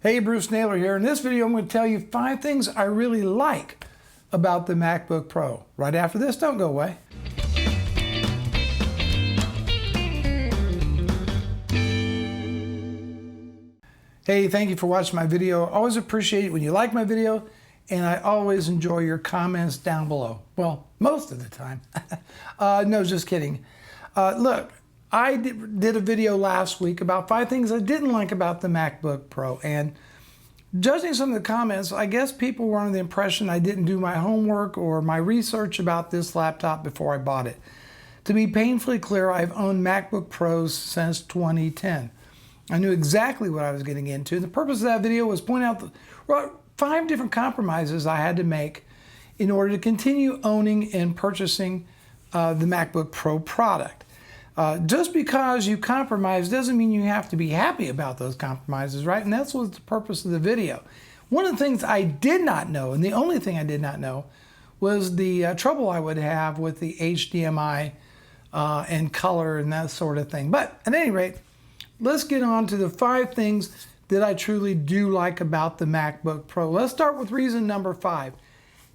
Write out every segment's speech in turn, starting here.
Hey, Bruce Naylor here. In this video, I'm going to tell you 5 things I really like about the MacBook Pro. Right after this, don't go away. Hey, thank you for watching my video. Always appreciate it when you like my video, and I always enjoy your comments down below. Well, most of the time. No, just kidding. Look, I did a video last week about 5 things I didn't like about the MacBook Pro, and judging some of the comments, I guess people were under the impression I didn't do my homework or my research about this laptop before I bought it. To be painfully clear, I've owned MacBook Pros since 2010. I knew exactly what I was getting into. The purpose of that video was point out the 5 different compromises I had to make in order to continue owning and purchasing the MacBook Pro product. Just because you compromise doesn't mean you have to be happy about those compromises, right? And that's what the purpose of the video. One of the things I did not know, and the only thing I did not know, was the trouble I would have with the HDMI and color and that sort of thing. But at any rate, let's get on to the 5 things that I truly do like about the MacBook Pro. Let's start with reason number 5.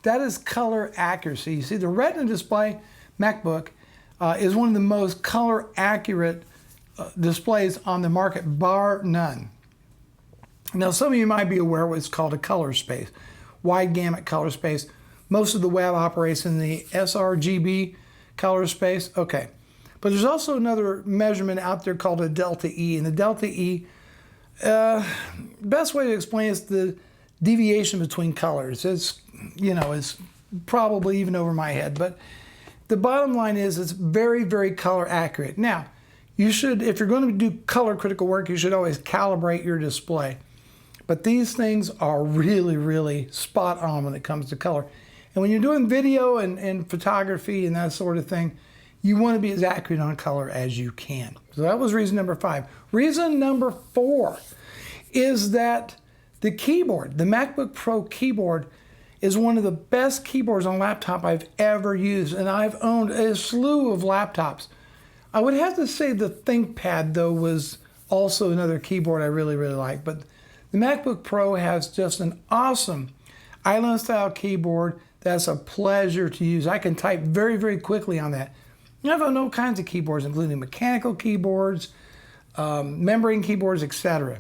That is color accuracy. You see, the Retina Display MacBook is one of the most color accurate displays on the market, bar none. Now, some of you might be aware of what's called a color space, wide gamut color space. Most of the web operates in the sRGB color space. Okay, but there's also another measurement out there called a delta E, and the delta E, best way to explain it is the deviation between colors. It's, you know, it's probably even over my head, but the bottom line is it's very, very color accurate. Now, you should, if you're going to do color critical work, you should always calibrate your display. But these things are really, really spot on when it comes to color. And when you're doing video and photography and that sort of thing, you want to be as accurate on color as you can. So that was reason number 5. Reason number 4 is that the keyboard, the MacBook Pro keyboard, is one of the best keyboards on laptop I've ever used, and I've owned a slew of laptops. I would have to say the ThinkPad, though, was also another keyboard I really, really like, but the MacBook Pro has just an awesome island-style keyboard that's a pleasure to use. I can type very, very quickly on that. And I've owned all kinds of keyboards, including mechanical keyboards, membrane keyboards, etc.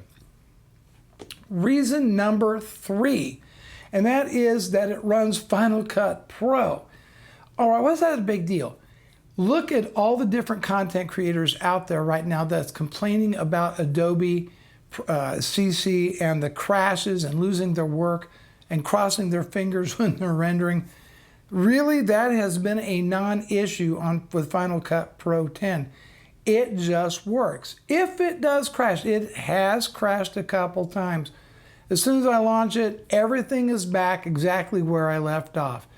Reason number 3, and that is that it runs Final Cut Pro. All right, what's that a big deal? Look at all the different content creators out there right now that's complaining about Adobe CC and the crashes and losing their work and crossing their fingers when they're rendering. Really, that has been a non-issue with Final Cut Pro 10. It just works. If it does crash, it has crashed a couple times. As soon as I launch it, everything is back exactly where I left off.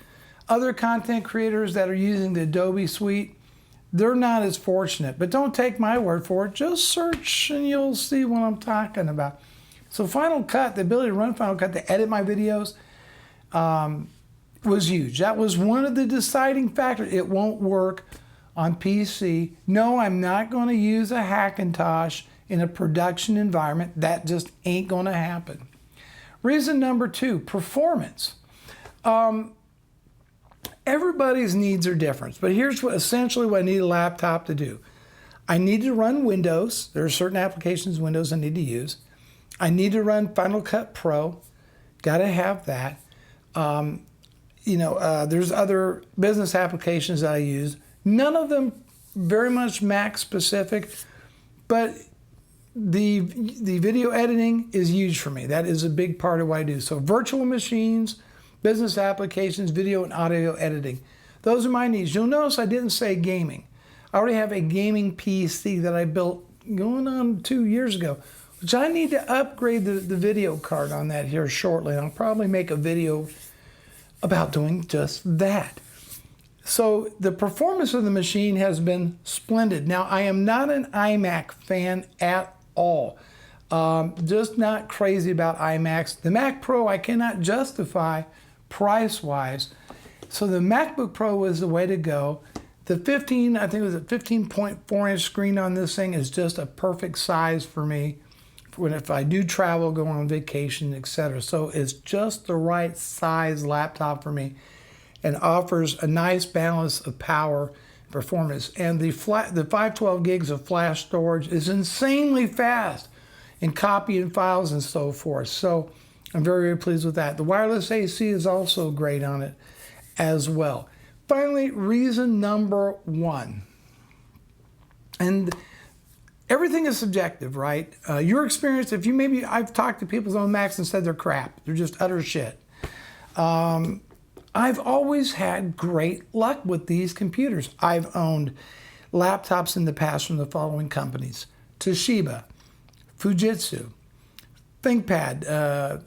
Other content creators that are using the Adobe suite, they're not as fortunate, but don't take my word for it. Just search and you'll see what I'm talking about. So Final Cut, the ability to run Final Cut, to edit my videos, was huge. That was one of the deciding factors. It won't work on PC. No, I'm not going to use a Hackintosh in a production environment. That just ain't going to happen. Reason number 2, performance. Everybody's needs are different, but here's essentially what I need a laptop to do. I need to run Windows. There are certain applications Windows I need to use. I need to run Final Cut Pro. Got to have that. There's other business applications that I use. None of them very much Mac specific, but the video editing is huge for me. That is a big part of what I do. So virtual machines, business applications, video and audio editing. Those are my needs. You'll notice I didn't say gaming. I already have a gaming PC that I built going on 2 years ago, which I need to upgrade the video card on that here shortly. I'll probably make a video about doing just that. So the performance of the machine has been splendid. Now, I am not an iMac fan at all. Just not crazy about iMacs. The Mac Pro I cannot justify price-wise. So the MacBook Pro was the way to go. The 15.4 inch screen on this thing is just a perfect size for me. if I do travel, go on vacation, etc. So it's just the right size laptop for me and offers a nice balance of power and performance. And the 512 gigs of flash storage is insanely fast in copying files and so forth. So I'm very, very pleased with that. The wireless AC is also great on it as well. Finally, reason number one. And everything is subjective, right? Your experience, I've talked to people on Macs and said they're crap. They're just utter shit. I've always had great luck with these computers. I've owned laptops in the past from the following companies: Toshiba, Fujitsu, ThinkPad.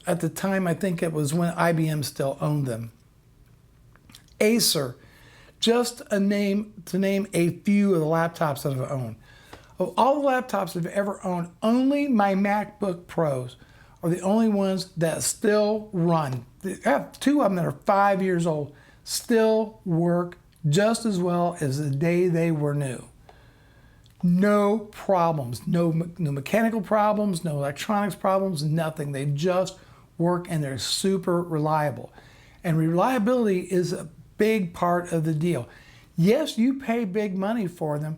At the time, I think it was when IBM still owned them. Acer, just to name a few of the laptops that I've owned. Of all the laptops I've ever owned, only my MacBook Pros are the only ones that still run. I have two of them that are 5 years old, still work just as well as the day they were new. No problems, no mechanical problems, no electronics problems, nothing. They just work and they're super reliable. And reliability is a big part of the deal. Yes, you pay big money for them,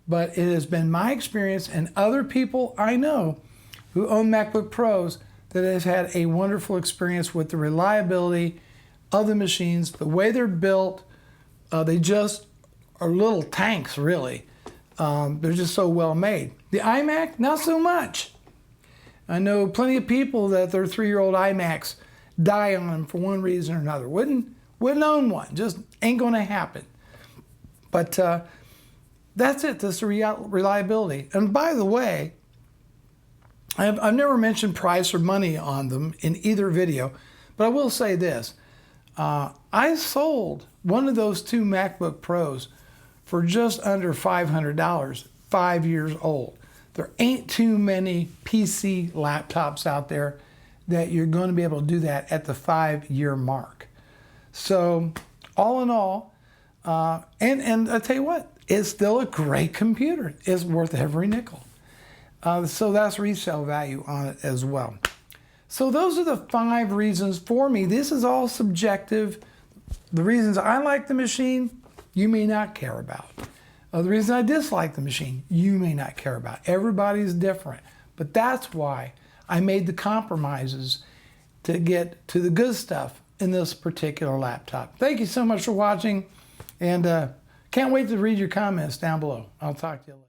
but it has been my experience and other people I know who own MacBook Pros that have had a wonderful experience with the reliability of the machines, the way they're built. They just are little tanks, really. They're just so well made. The iMac, not so much. I know plenty of people that their 3-year-old iMacs die on them for one reason or another. Wouldn't own one, just ain't gonna happen. But that's it, that's the reliability. And by the way, I've never mentioned price or money on them in either video, but I will say this. I sold one of those two MacBook Pros for just under $500, 5 years old. There ain't too many PC laptops out there that you're going to be able to do that at the 5-year mark. So all in all, and I tell you what, it's still a great computer. It's worth every nickel. So that's resale value on it as well. So those are the 5 reasons for me. This is all subjective. The reasons I like the machine, you may not care about. The reason I dislike the machine, you may not care about. Everybody's different. But that's why I made the compromises to get to the good stuff in this particular laptop. Thank you so much for watching, and can't wait to read your comments down below. I'll talk to you later.